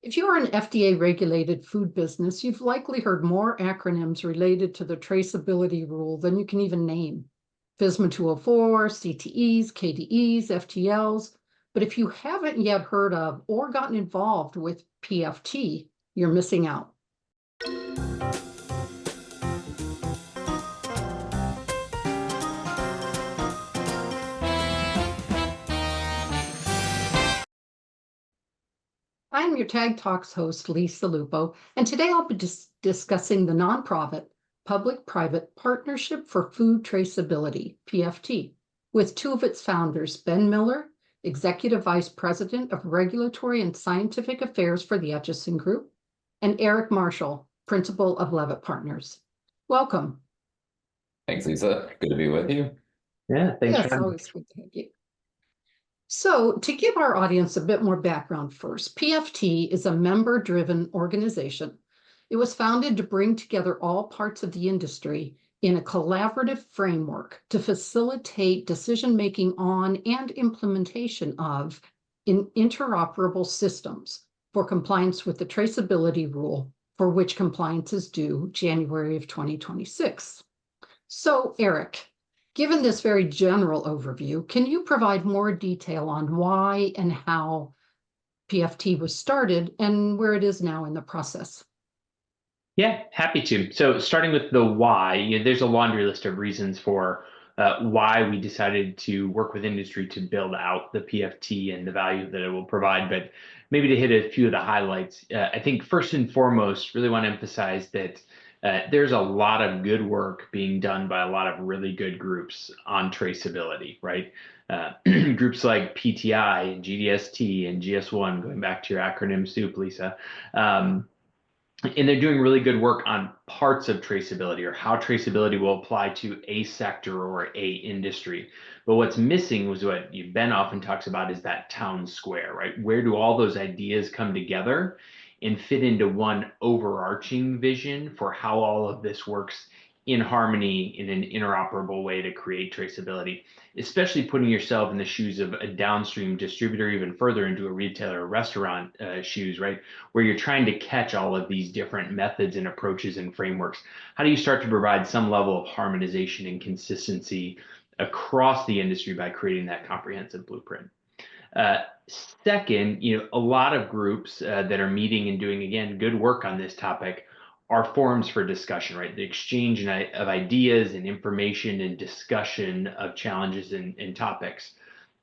If you are an FDA-regulated food business, you've likely heard more acronyms related to the traceability rule than you can even name. FSMA 204, CTEs, KDEs, FTLs. But if you haven't yet heard of or gotten involved with PFT, you're missing out. I'm your Tag Talks host, Lisa Lupo, and today I'll be discussing the nonprofit Public-Private Partnership for Food Traceability, PFT, with two of its founders, Ben Miller, Executive Vice President of Regulatory and Scientific Affairs for the Acheson Group, and Eric Marshall, Principal of Leavitt Partners. Welcome. Thanks, Lisa. Good to be with you. Yeah, thanks for Yes, having me. always good to have you. So to give our audience a bit more background first, PFT is a member-driven organization. It was founded to bring together all parts of the industry in a collaborative framework to facilitate decision-making on and implementation of interoperable systems for compliance with the traceability rule, for which compliance is due January of 2026. So, Eric, given this very general overview, can you provide more detail on why and how PFT was started and where it is now in the process? Yeah, happy to. So starting with the why, there's a laundry list of reasons for why we decided to work with industry to build out the PFT and the value that it will provide. But maybe to hit a few of the highlights, I think first and foremost, really want to emphasize that there's a lot of good work being done by a lot of really good groups on traceability, right? Groups like PTI and GDST and GS1, going back to your acronym soup, Lisa. And they're doing really good work on parts of traceability or how traceability will apply to a sector or a industry. But what's missing was what Ben often talks about is that town square, right? Where do all those ideas come together and fit into one overarching vision for how all of this works in harmony in an interoperable way to create traceability, especially putting yourself in the shoes of a downstream distributor, even further into a retailer or restaurant shoes, right? Where you're trying to catch all of these different methods and approaches and frameworks. How do you start to provide some level of harmonization and consistency across the industry by creating that comprehensive blueprint? Second, a lot of groups that are meeting and doing, again, good work on this topic are forums for discussion, right? The exchange of ideas and information and discussion of challenges and topics.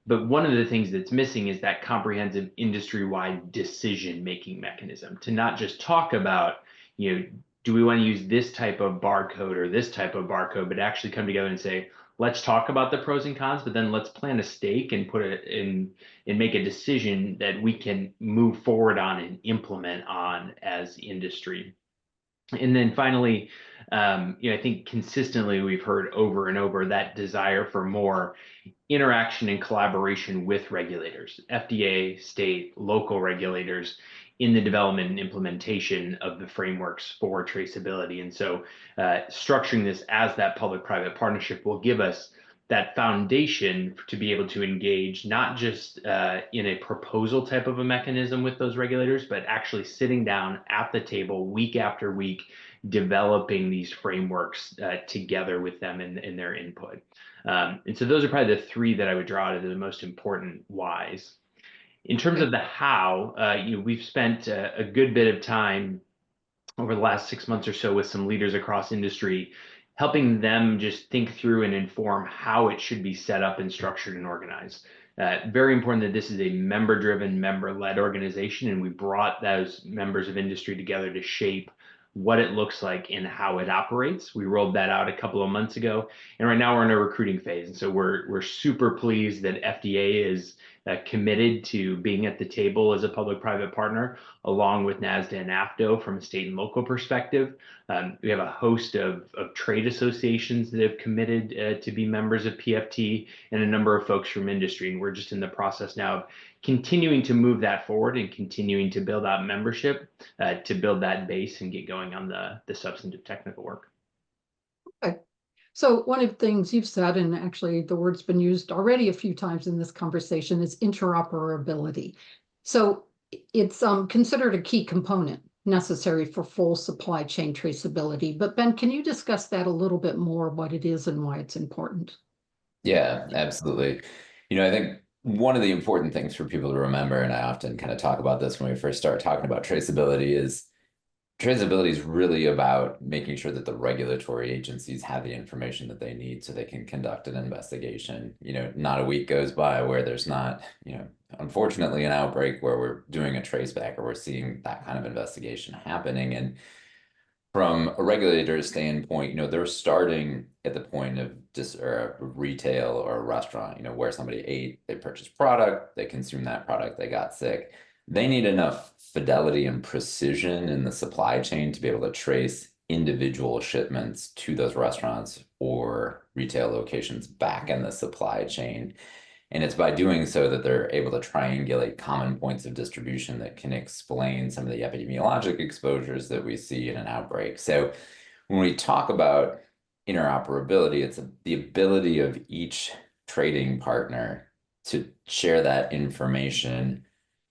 But one of the things that's missing is that comprehensive industry-wide decision-making mechanism to not just talk about, do we want to use this type of barcode or this type of barcode, but actually come together and say, let's talk about the pros and cons, but then let's plant a stake and put it in and make a decision that we can move forward on and implement on as industry. And then finally, I think consistently we've heard over and over that desire for more interaction and collaboration with regulators, FDA, state, local regulators in the development and implementation of the frameworks for traceability. And so structuring this as that public-private partnership will give us that foundation to be able to engage not just in a proposal type of a mechanism with those regulators, but actually sitting down at the table week after week, developing these frameworks together with them in their input. And so those are probably the three that I would draw out as the most important whys. In terms of the how, we've spent a good bit of time over the last 6 months or so with some leaders across industry, helping them just think through and inform how it should be set up and structured and organized. Very important that this is a member-driven, member-led organization, and we brought those members of industry together to shape what it looks like and how it operates. We rolled that out a couple of months ago, and right now we're in a recruiting phase. And so we're super pleased that FDA is committed to being at the table as a public-private partner, along with NASDA and AFDO from a state and local perspective. We have a host of trade associations that have committed to be members of PFT and a number of folks from industry. And we're just in the process now of continuing to move that forward and continuing to build out membership to build that base and get going on the substantive technical work. Okay. So one of the things you've said, and actually the word's been used already a few times in this conversation, is interoperability. So it's considered a key component necessary for full supply chain traceability. But Ben, can you discuss that a little bit more, what it is and why it's important? Yeah, absolutely. I think one of the important things for people to remember, and I often kind of talk about this when we first start talking about traceability, is traceability is really about making sure that the regulatory agencies have the information that they need so they can conduct an investigation. Not a week goes by where there's not, unfortunately, an outbreak where we're doing a traceback or we're seeing that kind of investigation happening. And from a regulator's standpoint, they're starting at the point of just or a retail or a restaurant, where somebody ate, they purchased product, they consumed that product, they got sick. They need enough fidelity and precision in the supply chain to be able to trace individual shipments to those restaurants or retail locations back in the supply chain. And it's by doing so that they're able to triangulate common points of distribution that can explain some of the epidemiologic exposures that we see in an outbreak. So when we talk about interoperability, it's the ability of each trading partner to share that information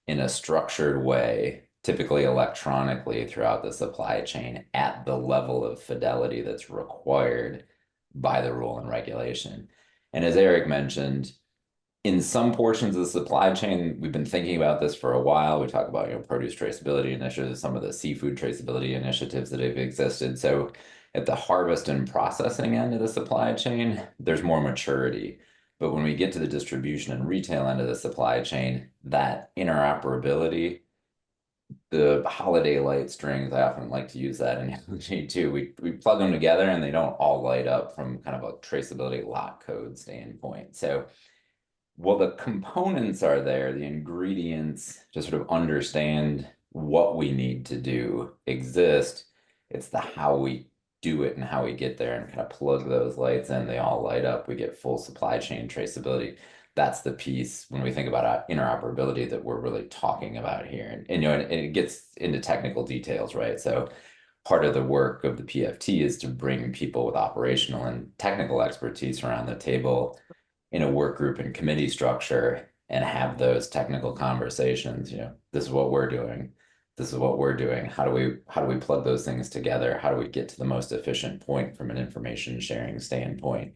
in a structured way, typically electronically throughout the supply chain at the level of fidelity that's required by the rule and regulation. And as Eric mentioned, in some portions of the supply chain, we've been thinking about this for a while. We talk about, produce traceability initiatives, some of the seafood traceability initiatives that have existed. So at the harvest and processing end of the supply chain, there's more maturity. But when we get to the distribution and retail end of the supply chain, that interoperability, the holiday light strings, I often like to use that analogy too. We plug them together and they don't all light up from kind of a traceability lot code standpoint. So well, the components are there, the ingredients to sort of understand what we need to do exist. It's the how we do it and how we get there and kind of plug those lights in. They all light up. We get full supply chain traceability. That's the piece when we think about interoperability that we're really talking about here. And it gets into technical details, right? So part of the work of the PFT is to bring people with operational and technical expertise around the table in a work group and committee structure and have those technical conversations. This is what we're doing. This is what we're doing. How do we plug those things together? How do we get to the most efficient point from an information sharing standpoint?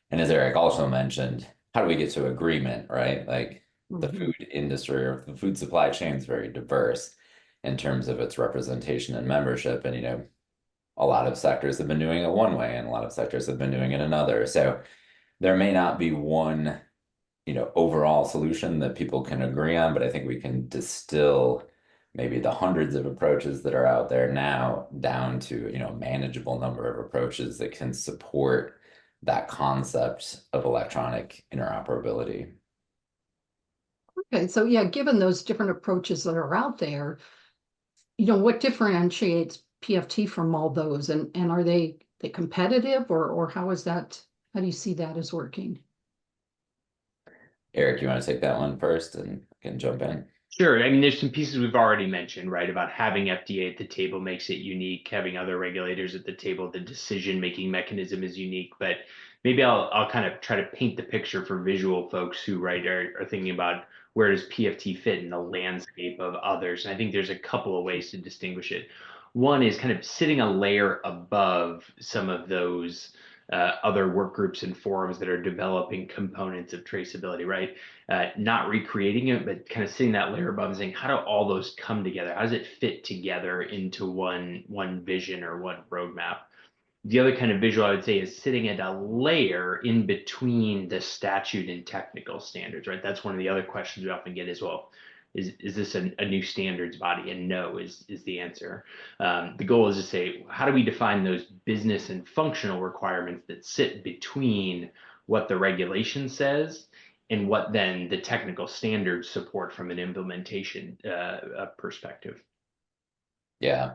And as Eric also mentioned, how do we get to agreement, right? Like the food industry or the food supply chain is very diverse in terms of its representation and membership. And, a lot of sectors have been doing it one way and a lot of sectors have been doing it another. So there may not be one, overall solution that people can agree on, but I think we can distill maybe the hundreds of approaches that are out there now down to, a manageable number of approaches that can support that concept of electronic interoperability. Okay, so yeah, given those different approaches that are out there, what differentiates PFT from all those, and are they competitive, or how is that? How do you see that as working? Eric, you want to take that one first and can jump in? Sure. I mean, there's some pieces we've already mentioned, right? About having FDA at the table makes it unique. Having other regulators at the table, the decision-making mechanism is unique. But maybe I'll kind of try to paint the picture for visual folks who, right, are thinking about where does PFT fit in the landscape of others. And I think there's a couple of ways to distinguish it. One is kind of sitting a layer above some of those other work groups and forums that are developing components of traceability, right? Not recreating it, but kind of sitting that layer above and saying, how do all those come together? How does it fit together into one vision or one roadmap? The other kind of visual I would say is sitting at a layer in between the statute and technical standards, right? That's one of the other questions we often get as well. Is this a new standards body? And no is the answer. The goal is to say, how do we define those business and functional requirements that sit between what the regulation says and what then the technical standards support from an implementation perspective? Yeah.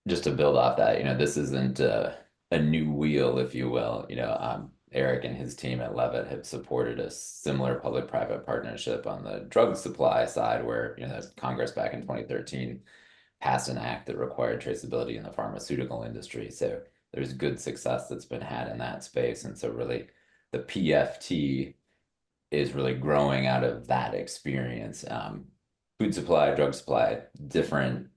Just to build off that, this isn't a new wheel, if you will. Eric and his team at Leavitt have supported a similar public-private partnership on the drug supply side where, Congress back in 2013 passed an act that required traceability in the pharmaceutical industry. So there's good success that's been had in that space. And so really the PFT is really growing out of that experience. food supply, drug supply, different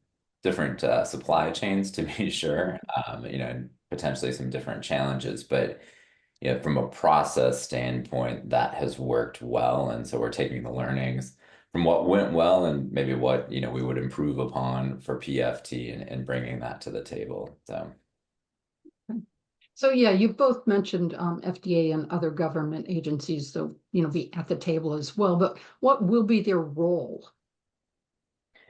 supply chains to be sure, and potentially some different challenges. But from a process standpoint, that has worked well. And so we're taking the learnings from what went well and maybe what, we would improve upon for PFT and bringing that to the table. So yeah, you both mentioned FDA and other government agencies, so be at the table as well. But what will be their role?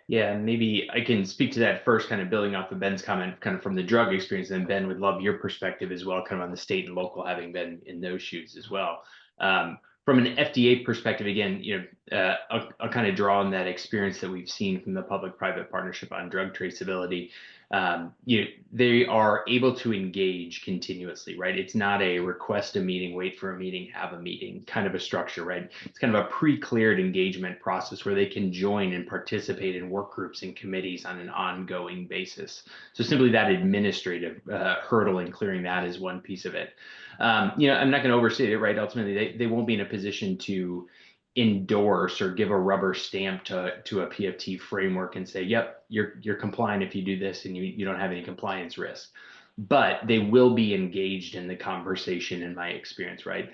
Yeah, maybe I can speak to that first, kind of building off of Ben's comment, kind of from the drug experience. And Ben would love your perspective as well, kind of on the state and local, having been in those shoes as well. From an FDA perspective, again, I'll kind of draw on that experience that we've seen from the public-private partnership on drug traceability. They are able to engage continuously, right? It's not a request a meeting, wait for a meeting, have a meeting kind of a structure, right? It's kind of a pre-cleared engagement process where they can join and participate in work groups and committees on an ongoing basis. So simply that administrative hurdle and clearing that is one piece of it. I'm not going to overstate it, right? Ultimately, they won't be in a position to endorse or give a rubber stamp to a PFT framework and say, yep, you're compliant if you do this and you don't have any compliance risk. But they will be engaged in the conversation, in my experience, right?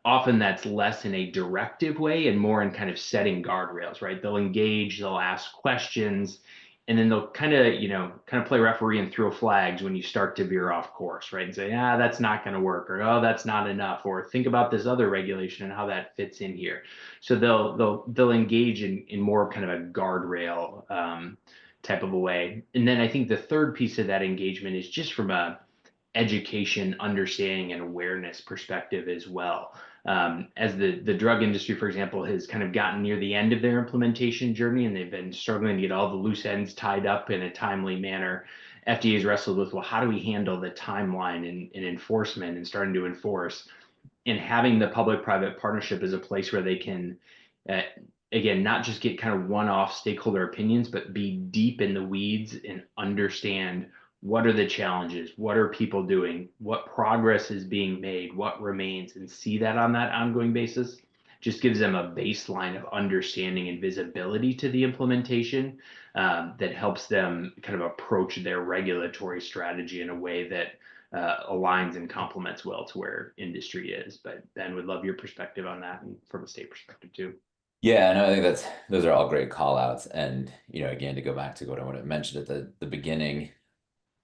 Often that's less in a directive way and more in kind of setting guardrails, right? They'll engage, they'll ask questions, and then they'll kind of play referee and throw flags when you start to veer off course, right? And say, that's not going to work, or oh, that's not enough, or think about this other regulation and how that fits in here. So they'll engage in more kind of a guardrail type of a way. And then I think the third piece of that engagement is just from a education, understanding, and awareness perspective as well. As the drug industry, for example, has kind of gotten near the end of their implementation journey and they've been struggling to get all the loose ends tied up in a timely manner, FDA has wrestled with, well, how do we handle the timeline and enforcement and starting to enforce? And having the public-private partnership is a place where they can, again, not just get kind of one-off stakeholder opinions, but be deep in the weeds and understand what are the challenges, what are people doing, what progress is being made, what remains, and see that on that ongoing basis. Just gives them a baseline of understanding and visibility to the implementation that helps them kind of approach their regulatory strategy in a way that aligns and complements well to where industry is. But Ben, would love your perspective on that and from a state perspective too. Yeah, no, I think those are all great call outs. And, again, to go back to what I mentioned at the beginning,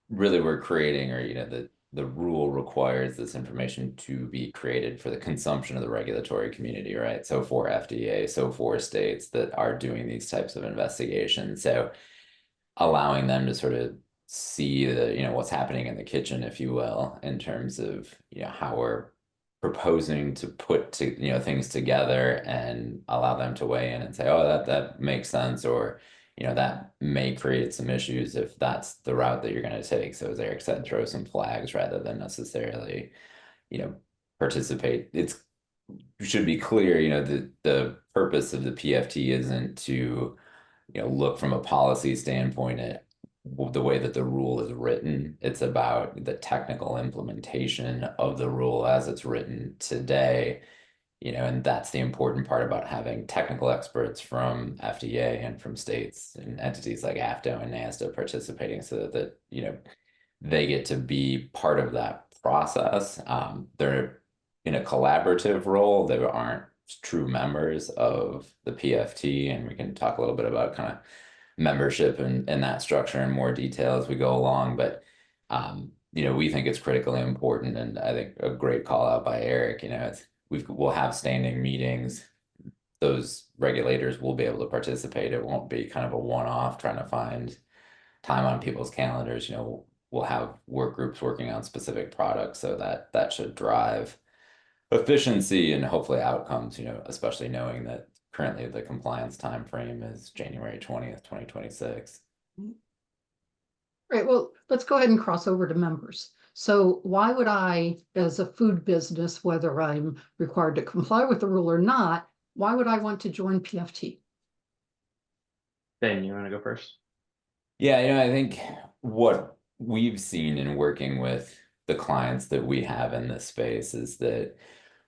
really we're creating, or, the rule requires this information to be created for the consumption of the regulatory community, right? So for FDA, so for states that are doing these types of investigations. So allowing them to sort of see what's happening in the kitchen, if you will, in terms of, how we're proposing to put things together and allow them to weigh in and say, oh, that makes sense, or that may create some issues if that's the route that you're going to take. So as Eric said, throw some flags rather than necessarily participate. It should be clear, the purpose of the PFT isn't to look from a policy standpoint at the way that the rule is written. It's about the technical implementation of the rule as it's written today, and that's the important part about having technical experts from FDA and from states and entities like AFDO and NASDA participating so that they get to be part of that process. They're in a collaborative role. They aren't true members of the PFT, and we can talk a little bit about kind of membership and that structure in more detail as we go along. But we think it's critically important, and I think a great call out by Eric. We'll have standing meetings. Those regulators will be able to participate. It won't be kind of a one-off trying to find time on people's calendars. We'll have work groups working on specific products, so that should drive efficiency and hopefully outcomes, especially knowing that currently the compliance time frame is January 20th, 2026. Right, well, let's go ahead and cross over to members. So why would I, as a food business, whether I'm required to comply with the rule or not, why would I want to join PFT? Ben, you want to go first? Yeah, I think what we've seen in working with the clients that we have in this space is that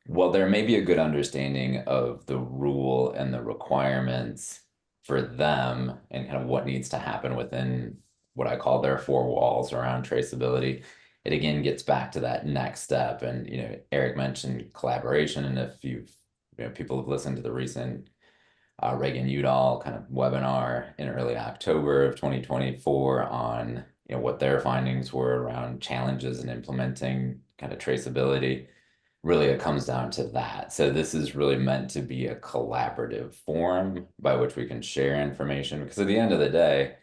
while there may be a good understanding of the rule and the requirements for them and kind of what needs to happen within what I call their four walls around traceability, it again gets back to that next step. And, Eric mentioned collaboration. And if people have listened to the recent Reagan Udall kind of webinar in early October of 2024 on what their findings were around challenges in implementing kind of traceability. Really, it comes down to that. So this is really meant to be a collaborative forum by which we can share information, because at the end of the day,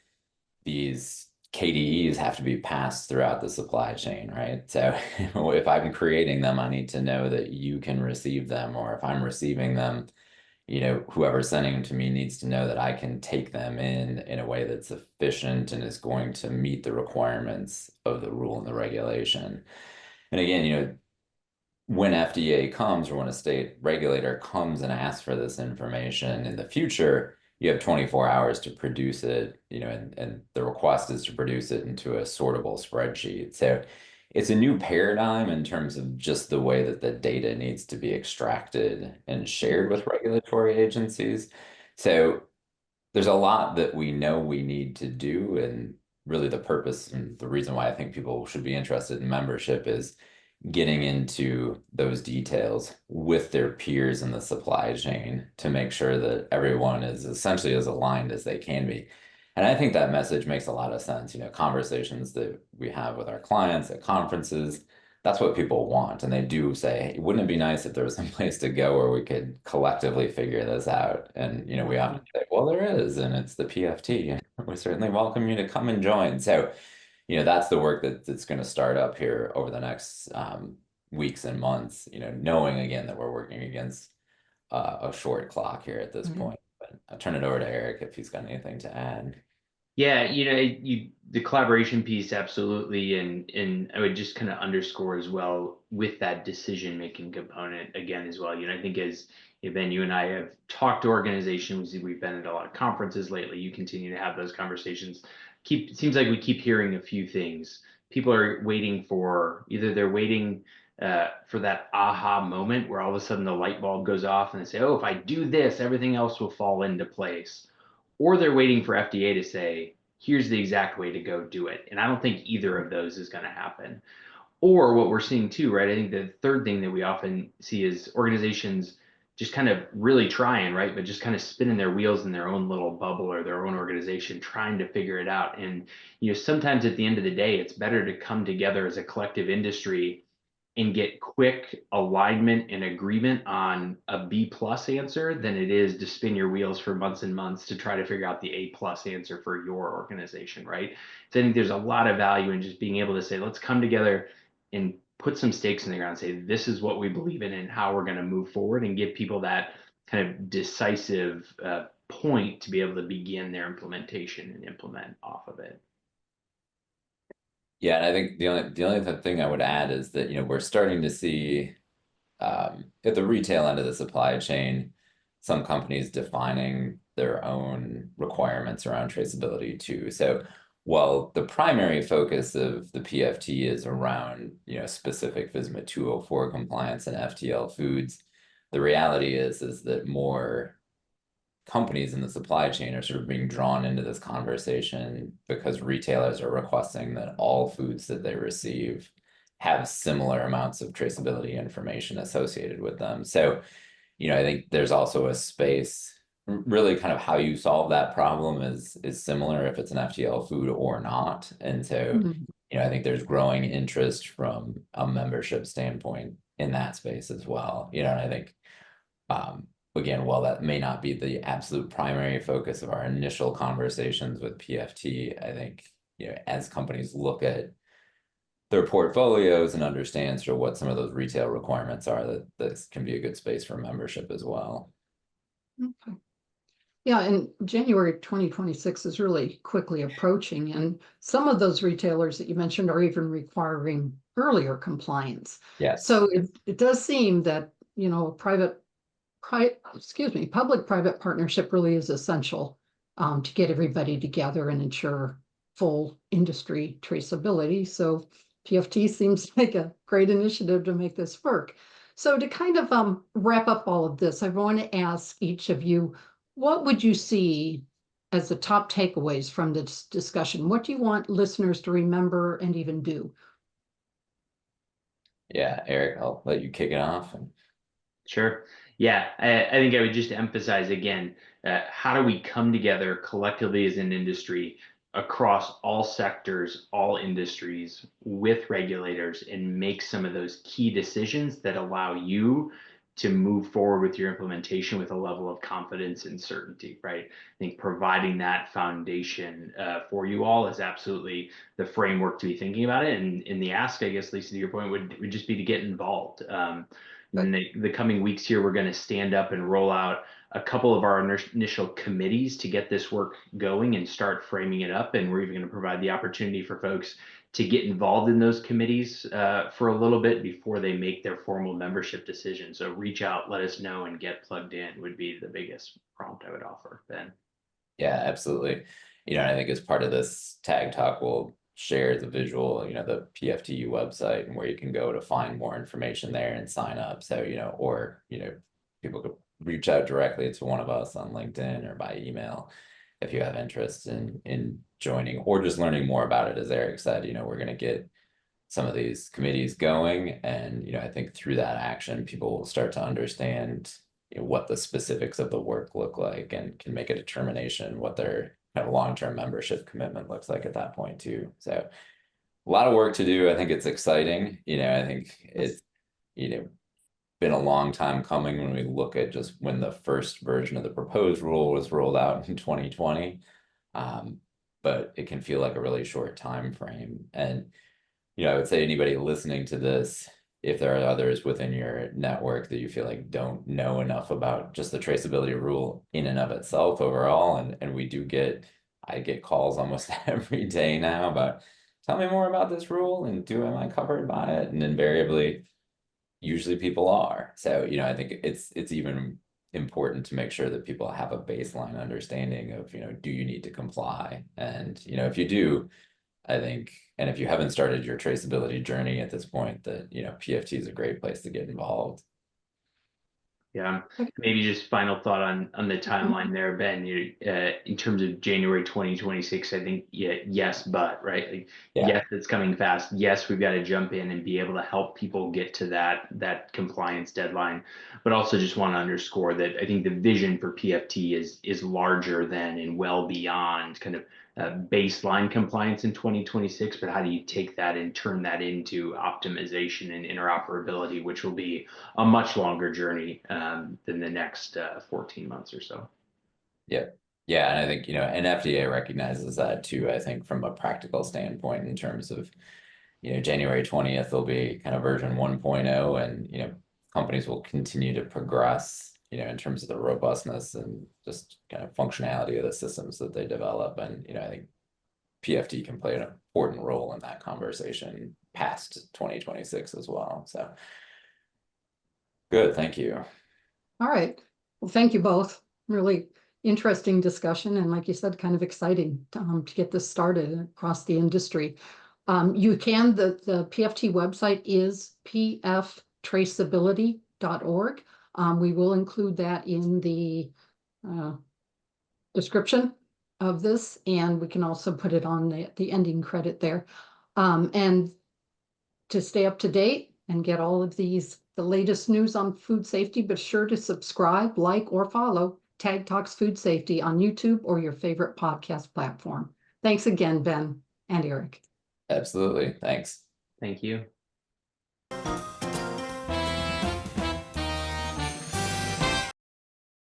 these KDEs have to be passed throughout the supply chain, right? So if I'm creating them, I need to know that you can receive them, or if I'm receiving them, whoever's sending them to me needs to know that I can take them in a way that's efficient and is going to meet the requirements of the rule and the regulation. And again, when FDA comes, or when a state regulator comes and asks for this information in the future, you have 24 hours to produce it, and the request is to produce it into a sortable spreadsheet. So it's a new paradigm in terms of just the way that the data needs to be extracted and shared with regulatory agencies. So there's a lot that we know we need to do. And really the purpose and the reason why I think people should be interested in membership is getting into those details with their peers in the supply chain to make sure that everyone is essentially as aligned as they can be. And I think that message makes a lot of sense. Conversations that we have with our clients at conferences, that's what people want. And they do say, hey, wouldn't it be nice if there was some place to go where we could collectively figure this out? And, we often say, well, there is, and it's the PFT. We certainly welcome you to come and join. So, that's the work that's going to start up here over the next weeks and months, knowing again that we're working against a short clock here at this point. But I'll turn it over to Eric if he's got anything to add. Yeah, the collaboration piece, absolutely. And I would just kind of underscore as well with that decision-making component again as well. I think as Ben, you and I have talked to organizations, we've been at a lot of conferences lately, you continue to have those conversations. It seems like we keep hearing a few things. People are waiting for, either they're waiting for that aha moment where all of a sudden the light bulb goes off and they say, oh, if I do this, everything else will fall into place. Or they're waiting for FDA to say, here's the exact way to go do it. And I don't think either of those is going to happen. Or what we're seeing too, right? I think the third thing that we often see is organizations just kind of really trying, right? But just kind of spinning their wheels in their own little bubble or their own organization, trying to figure it out. And, sometimes at the end of the day, it's better to come together as a collective industry and get quick alignment and agreement on a B+ answer than it is to spin your wheels for months and months to try to figure out the A+ answer for your organization, right? So I think there's a lot of value in just being able to say, let's come together and put some stakes in the ground, say, this is what we believe in and how we're going to move forward, and give people that kind of decisive point to be able to begin their implementation and implement off of it. Yeah, and I think the only thing I would add is that we're starting to see at the retail end of the supply chain, some companies defining their own requirements around traceability too. So while the primary focus of the PFT is around specific FSMA 204 compliance and FTL foods, the reality is that more companies in the supply chain are sort of being drawn into this conversation because retailers are requesting that all foods that they receive have similar amounts of traceability information associated with them. So, I think there's also a space, really kind of how you solve that problem is similar if it's an FTL food or not. And so, I think there's growing interest from a membership standpoint in that space as well. And I think, again, while that may not be the absolute primary focus of our initial conversations with PFT, I think, as companies look at their portfolios and understand sort of what some of those retail requirements are, that this can be a good space for membership as well. Okay. Yeah, and January 2026 is really quickly approaching, and some of those retailers that you mentioned are even requiring earlier compliance. Yes. So it does seem that, public-private partnership really is essential to get everybody together and ensure full industry traceability. So PFT seems like a great initiative to make this work. So to kind of wrap up all of this, I want to ask each of you, what would you see as the top takeaways from this discussion? What do you want listeners to remember and even do? Yeah, Eric, I'll let you kick it off. Sure. Yeah, I think I would just emphasize again, how do we come together collectively as an industry across all sectors, all industries with regulators and make some of those key decisions that allow you to move forward with your implementation with a level of confidence and certainty, right? I think providing that foundation for you all is absolutely the framework to be thinking about it. And the ask, I guess, Lisa, to your point, would just be to get involved. In the coming weeks here, we're going to stand up and roll out a couple of our initial committees to get this work going and start framing it up. And we're even going to provide the opportunity for folks to get involved in those committees for a little bit before they make their formal membership decision. So reach out, let us know, and get plugged in would be the biggest prompt I would offer, Ben. Yeah, absolutely. I think as part of this tag talk, we'll share the visual, the PFTU website and where you can go to find more information there and sign up. So, or, people could reach out directly to one of us on LinkedIn or by email if you have interest in joining or just learning more about it. As Eric said, we're going to get some of these committees going. And, I think through that action, people will start to understand what the specifics of the work look like and can make a determination what their kind of long-term membership commitment looks like at that point too. So a lot of work to do. I think it's exciting. I think it's, been a long time coming when we look at just when the first version of the proposed rule was rolled out in 2020. But it can feel like a really short time frame. And, I would say anybody listening to this, if there are others within your network that you feel like don't know enough about just the traceability rule in and of itself overall, and I get calls almost every day now about, tell me more about this rule and am I covered by it? And invariably, usually people are. So, I think it's even important to make sure that people have a baseline understanding of, do you need to comply? And, if you do, I think, and if you haven't started your traceability journey at this point, that, PFT is a great place to get involved. Yeah, maybe just final thought on the timeline there, Ben. In terms of January 2026, I think yes, but right, like, yes, it's coming fast. Yes, we've got to jump in and be able to help people get to that compliance deadline. But also just want to underscore that I think the vision for PFT is larger than and well beyond kind of baseline compliance in 2026, but how do you take that and turn that into optimization and interoperability, which will be a much longer journey than the next 14 months or so. Yeah. Yeah. And I think, and FDA recognizes that too, I think from a practical standpoint in terms of, January 20th will be kind of version 1.0 and, companies will continue to progress, in terms of the robustness and just kind of functionality of the systems that they develop. And, I think PFT can play an important role in that conversation past 2026 as well. So good. Thank you. All right. Well, thank you both. Really interesting discussion. And like you said, kind of exciting to get this started across the industry. The PFT website is pftraceability.org. We will include that in the description of this, and we can also put it on the ending credit there. And to stay up to date and get all of the latest news on food safety, be sure to subscribe, like, or follow Tag Talks Food Safety on YouTube or your favorite podcast platform. Thanks again, Ben and Eric. Absolutely. Thanks. Thank you.